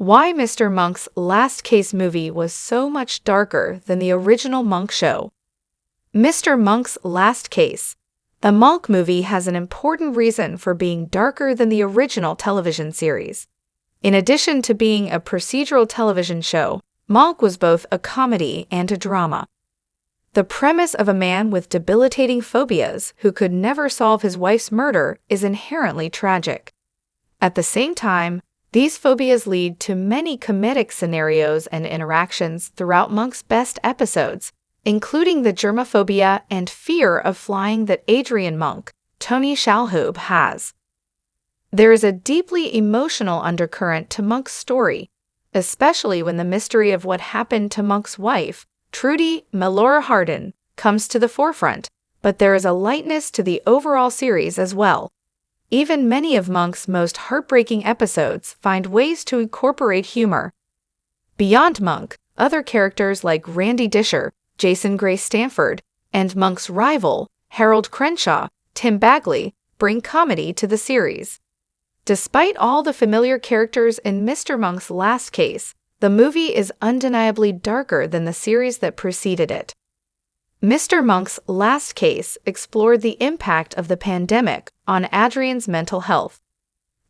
Why Mr. Monk's Last Case movie was so much darker than the original Monk show. Mr. Monk's Last Case. The Monk movie has an important reason for being darker than the original television series. In addition to being a procedural television show, Monk was both a comedy and a drama. The premise of a man with debilitating phobias who could never solve his wife's murder is inherently tragic. At the same time, these phobias lead to many comedic scenarios and interactions throughout Monk's best episodes, including the germophobia and fear of flying that Adrian Monk, Tony Shalhoub, has. There is a deeply emotional undercurrent to Monk's story, especially when the mystery of what happened to Monk's wife, Trudy Melora Hardin, comes to the forefront, but there is a lightness to the overall series as well. Even many of Monk's most heartbreaking episodes find ways to incorporate humor. Beyond Monk, other characters like Randy Disher, Jason Gray Stanford, and Monk's rival, Harold Crenshaw, Tim Bagley, bring comedy to the series. Despite all the familiar characters in Mr. Monk's Last Case, the movie is undeniably darker than the series that preceded it. Mr. Monk's Last Case explored the impact of the pandemic on Adrian's mental health.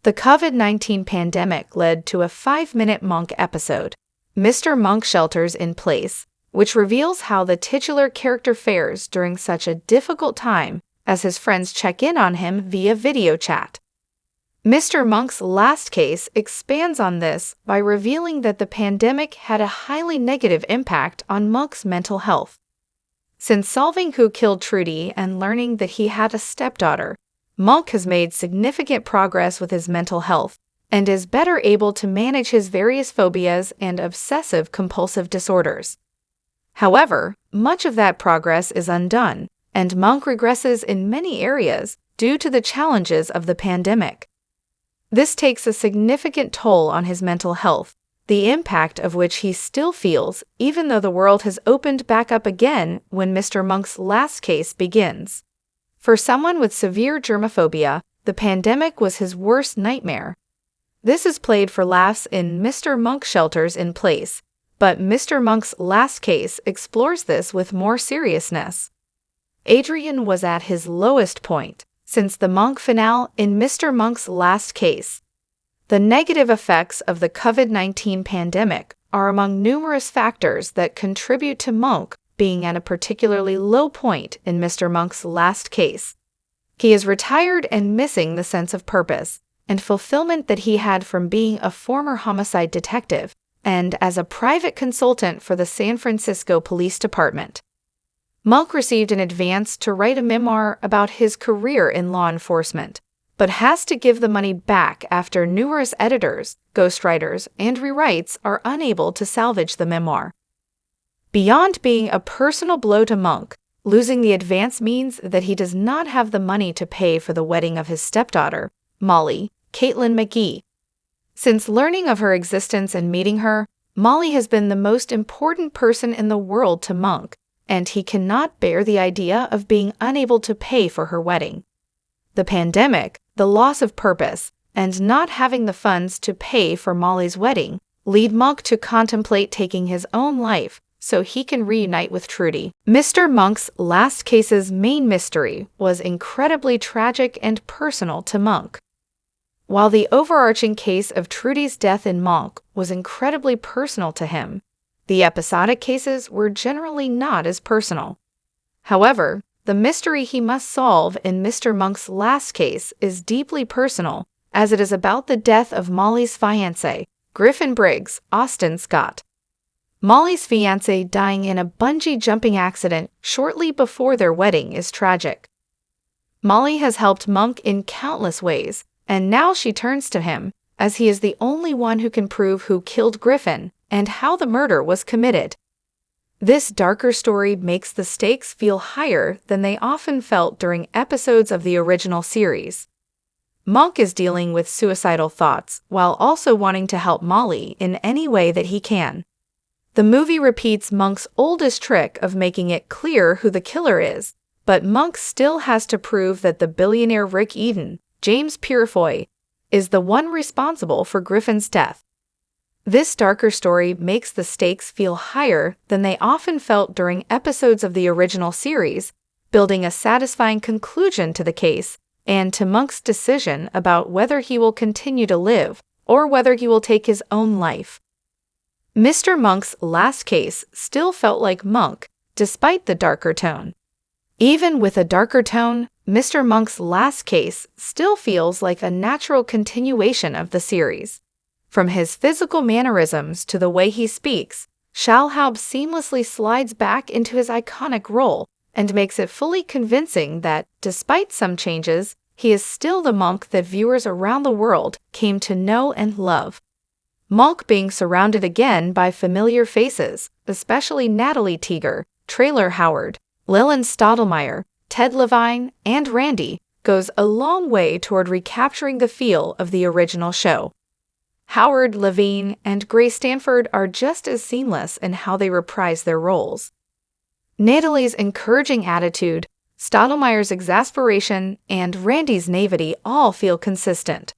The COVID-19 pandemic led to a 5-minute Monk episode, Mr. Monk Shelters in Place, which reveals how the titular character fares during such a difficult time as his friends check in on him via video chat. Mr. Monk's Last Case expands on this by revealing that the pandemic had a highly negative impact on Monk's mental health. Since solving who killed Trudy and learning that he had a stepdaughter, Monk has made significant progress with his mental health and is better able to manage his various phobias and obsessive-compulsive disorders. However, much of that progress is undone, and Monk regresses in many areas due to the challenges of the pandemic. This takes a significant toll on his mental health, the impact of which he still feels even though the world has opened back up again when Mr. Monk's Last Case begins. For someone with severe germophobia, the pandemic was his worst nightmare. This is played for laughs in Mr. Monk Shelters in Place, but Mr. Monk's Last Case explores this with more seriousness. Adrian was at his lowest point since the Monk finale in Mr. Monk's Last Case. The negative effects of the COVID-19 pandemic are among numerous factors that contribute to Monk being at a particularly low point in Mr. Monk's Last Case. He is retired and missing the sense of purpose and fulfillment that he had from being a former homicide detective and as a private consultant for the San Francisco Police Department. Monk received an advance to write a memoir about his career in law enforcement, but has to give the money back after numerous editors, ghostwriters, and rewrites are unable to salvage the memoir. Beyond being a personal blow to Monk, losing the advance means that he does not have the money to pay for the wedding of his stepdaughter, Molly, Caitlin McGee. Since learning of her existence and meeting her, Molly has been the most important person in the world to Monk, and he cannot bear the idea of being unable to pay for her wedding. The pandemic, the loss of purpose, and not having the funds to pay for Molly's wedding lead Monk to contemplate taking his own life so he can reunite with Trudy. Mr. Monk's Last Case's main mystery was incredibly tragic and personal to Monk. While the overarching case of Trudy's death in Monk was incredibly personal to him, the episodic cases were generally not as personal. However, the mystery he must solve in Mr. Monk's Last Case is deeply personal, as it is about the death of Molly's fiancé, Griffin Briggs, Austin Scott. Molly's fiancé dying in a bungee jumping accident shortly before their wedding is tragic. Molly has helped Monk in countless ways, and now she turns to him, as he is the only one who can prove who killed Griffin and how the murder was committed. This darker story makes the stakes feel higher than they often felt during episodes of the original series. Monk is dealing with suicidal thoughts while also wanting to help Molly in any way that he can. The movie repeats Monk's oldest trick of making it clear who the killer is, but Monk still has to prove that the billionaire Rick Eden, James Purefoy, is the one responsible for Griffin's death. This darker story makes the stakes feel higher than they often felt during episodes of the original series, building a satisfying conclusion to the case and to Monk's decision about whether he will continue to live or whether he will take his own life. Mr. Monk's last case still felt like Monk, despite the darker tone. Even with a darker tone, Mr. Monk's last case still feels like a natural continuation of the series. From his physical mannerisms to the way he speaks, Shallhoub seamlessly slides back into his iconic role and makes it fully convincing that, despite some changes, he is still the Monk that viewers around the world came to know and love. Monk being surrounded again by familiar faces, especially Natalie Teeger, Traylor Howard, Leland Stottlemyre, Ted Levine, and Randy, goes a long way toward recapturing the feel of the original show. Howard, Levine, and Grace Stanford are just as seamless in how they reprise their roles. Natalie's encouraging attitude, Stottlemyre's exasperation, and Randy's naivety all feel consistent.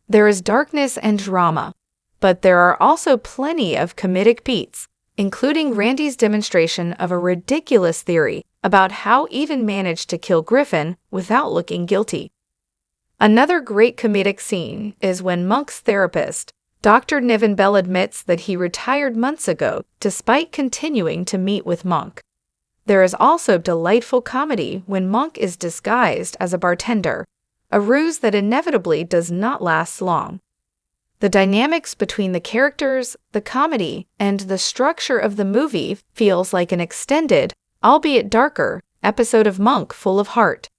There is darkness and drama, but there are also plenty of comedic beats, including Randy's demonstration of a ridiculous theory about how Eden managed to kill Griffin without looking guilty. Another great comedic scene is when Monk's therapist, Dr. Niven Bell, admits that he retired months ago despite continuing to meet with Monk. There is also delightful comedy when Monk is disguised as a bartender, a ruse that inevitably does not last long. The dynamics between the characters, the comedy, and the structure of the movie feels like an extended, albeit darker, episode of Monk full of heart.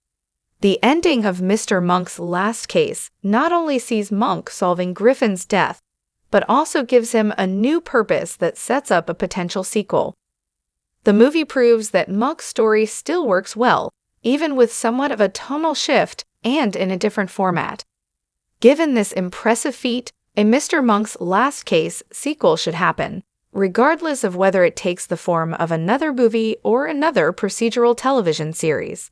The ending of Mr. Monk's last case not only sees Monk solving Griffin's death, but also gives him a new purpose that sets up a potential sequel. The movie proves that Monk's story still works well, even with somewhat of a tonal shift and in a different format. Given this impressive feat, a Mr. Monk's Last Case sequel should happen, regardless of whether it takes the form of another movie or another procedural television series.